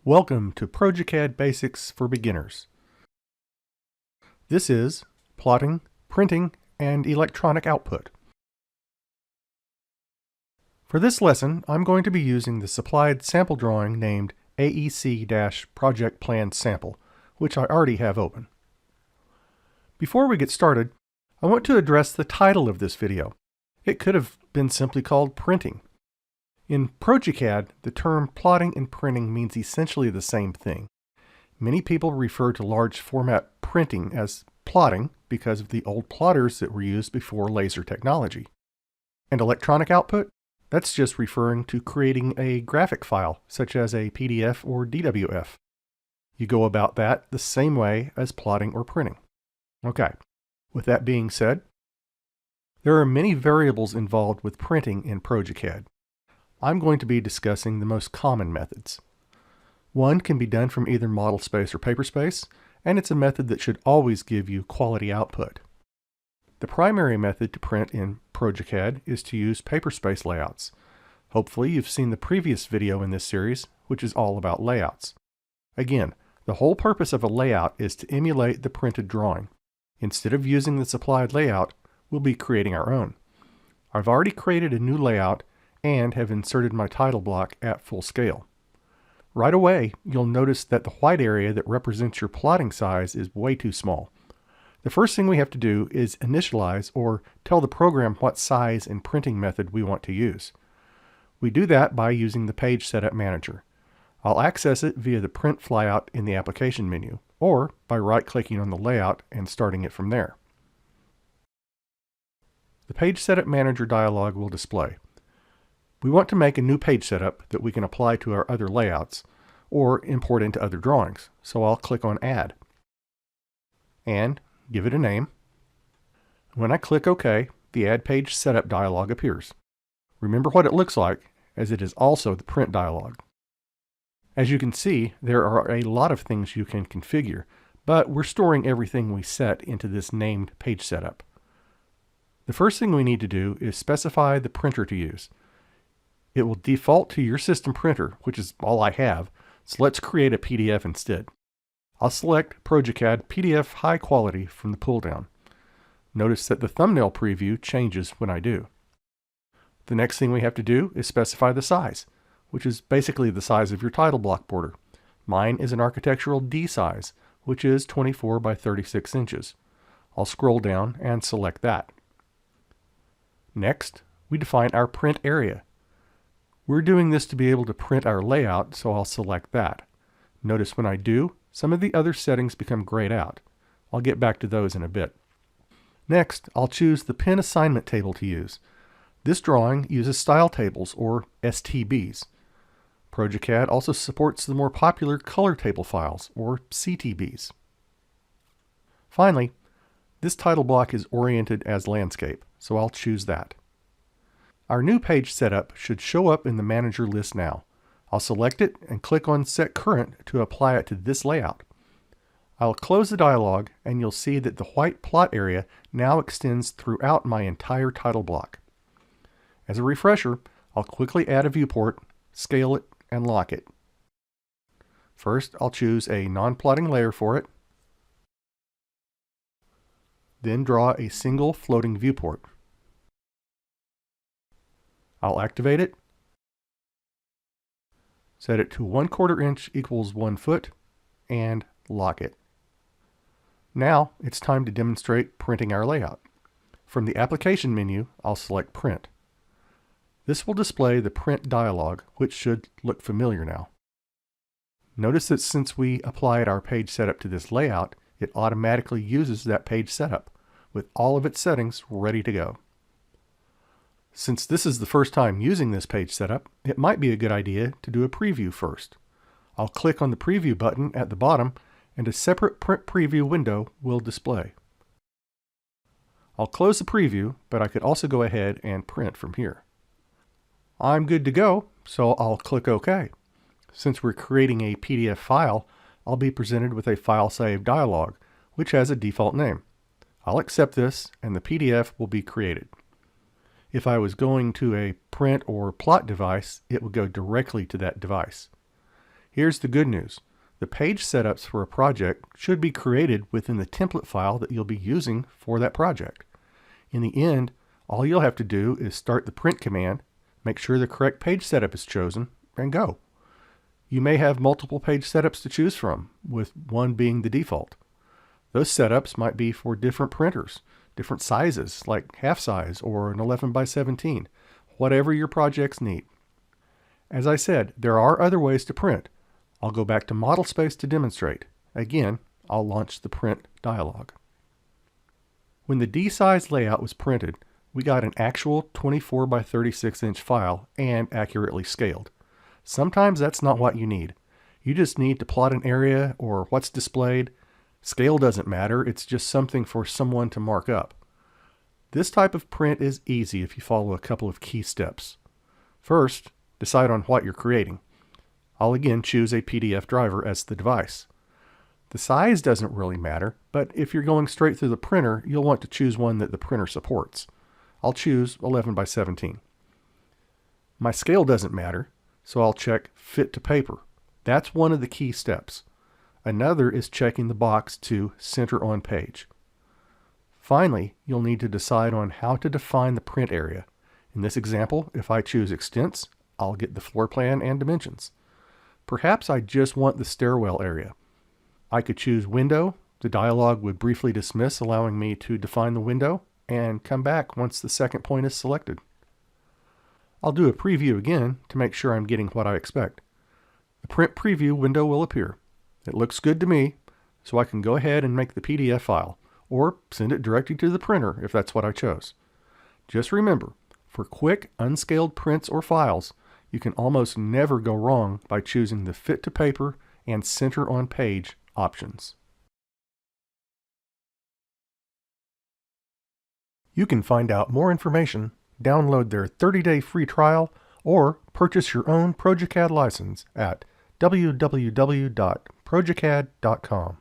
Welcome to progeCAD Basics for Beginners. This is plotting, printing, and electronic output. For this lesson, I'm going to be using the supplied sample drawing named AEC-Project Plan Sample, which I already have open. Before we get started, I want to address the title of this video. It could have been simply called Printing. In progeCAD, the term plotting and printing means essentially the same thing. Many people refer to large format printing as plotting because of the old plotters that were used before laser technology. And electronic output? That's just referring to creating a graphic file, such as a PDF or DWF. You go about that the same way as plotting or printing. Okay, with that being said, there are many variables involved with printing in progeCAD. I'm going to be discussing the most common methods. One can be done from either model space or paper space, and it's a method that should always give you quality output. The primary method to print in progeCAD is to use paper space layouts. Hopefully you've seen the previous video in this series, which is all about layouts. Again, the whole purpose of a layout is to emulate the printed drawing. Instead of using the supplied layout, we'll be creating our own. I've already created a new layout and have inserted my title block at full scale. Right away, you'll notice that the white area that represents your plotting size is way too small. The first thing we have to do is initialize or tell the program what size and printing method we want to use. We do that by using the Page Setup Manager. I'll access it via the Print flyout in the application menu, or by right-clicking on the layout and starting it from there. The Page Setup Manager dialog will display. We want to make a new page setup that we can apply to our other layouts or import into other drawings, so I'll click on Add and give it a name. When I click OK, the Add Page Setup dialog appears. Remember what it looks like, as it is also the print dialog. As you can see, there are a lot of things you can configure, but we're storing everything we set into this named page setup. The first thing we need to do is specify the printer to use. It will default to your system printer, which is all I have, so let's create a PDF instead. I'll select progeCAD PDF High Quality from the pull-down. Notice that the thumbnail preview changes when I do. The next thing we have to do is specify the size, which is basically the size of your title block border. Mine is an architectural D size, which is 24 by 36 inches. I'll scroll down and select that. Next, we define our print area. We're doing this to be able to print our layout, so I'll select that. Notice when I do, some of the other settings become grayed out. I'll get back to those in a bit. Next, I'll choose the pin assignment table to use. This drawing uses style tables, or STBs. progeCAD also supports the more popular color table files, or CTBs. Finally, this title block is oriented as landscape, so I'll choose that. Our new page setup should show up in the manager list now. I'll select it and click on Set Current to apply it to this layout. I'll close the dialog and you'll see that the white plot area now extends throughout my entire title block. As a refresher, I'll quickly add a viewport, scale it, and lock it. First, I'll choose a non-plotting layer for it, then draw a single floating viewport. I'll activate it, set it to 1/4 inch equals 1 foot, and lock it. Now it's time to demonstrate printing our layout. From the application menu, I'll select Print. This will display the print dialog, which should look familiar now. Notice that since we applied our page setup to this layout, it automatically uses that page setup with all of its settings ready to go. Since this is the first time using this page setup, it might be a good idea to do a preview first. I'll click on the preview button at the bottom and a separate print preview window will display. I'll close the preview, but I could also go ahead and print from here. I'm good to go, so I'll click OK. Since we're creating a PDF file, I'll be presented with a File Save dialog, which has a default name. I'll accept this and the PDF will be created. If I was going to a print or plot device, it would go directly to that device. Here's the good news. The page setups for a project should be created within the template file that you'll be using for that project. In the end, all you'll have to do is start the print command, make sure the correct page setup is chosen, and go. You may have multiple page setups to choose from, with one being the default. Those setups might be for different printers, different sizes, like half size or an 11 by 17, whatever your projects need. As I said, there are other ways to print. I'll go back to Model Space to demonstrate. Again, I'll launch the print dialog. When the D-size layout was printed, we got an actual 24 by 36 inch file and accurately scaled. Sometimes that's not what you need. You just need to plot an area or what's displayed. Scale doesn't matter, it's just something for someone to mark up. This type of print is easy if you follow a couple of key steps. First, decide on what you're creating. I'll again choose a PDF driver as the device. The size doesn't really matter, but if you're going straight through the printer, you'll want to choose one that the printer supports. I'll choose 11 by 17. My scale doesn't matter, so I'll check Fit to Paper. That's one of the key steps. Another is checking the box to Center on Page. Finally, you'll need to decide on how to define the print area. In this example, if I choose Extents, I'll get the floor plan and dimensions. Perhaps I just want the stairwell area. I could choose Window. The dialog would briefly dismiss, allowing me to define the window, and come back once the second point is selected. I'll do a preview again to make sure I'm getting what I expect. The print preview window will appear. It looks good to me, so I can go ahead and make the PDF file, or send it directly to the printer if that's what I chose. Just remember, for quick, unscaled prints or files, you can almost never go wrong by choosing the Fit to Paper and Center on Page options. You can find out more information, download their 30-day free trial, or purchase your own progeCAD license at www.progecad.com.